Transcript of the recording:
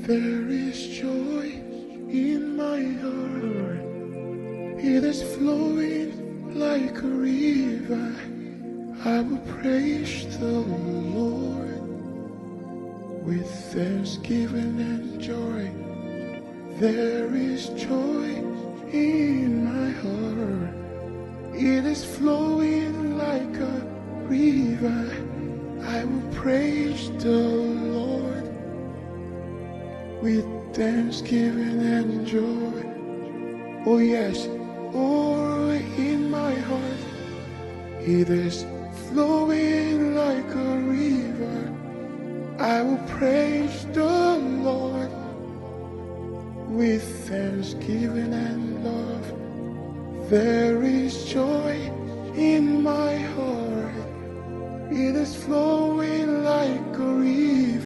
There is joy in my heart. It is flowing like a river. I will praise the Lord with thanksgiving and joy. There is joy in my heart. It is flowing like a river. I will praise the Lord with thanksgiving and joy. Oh yes, oh in my heart, it is flowing like a river. I will praise the Lord with thanksgiving and love. There is joy in my heart. It is flowing like a river.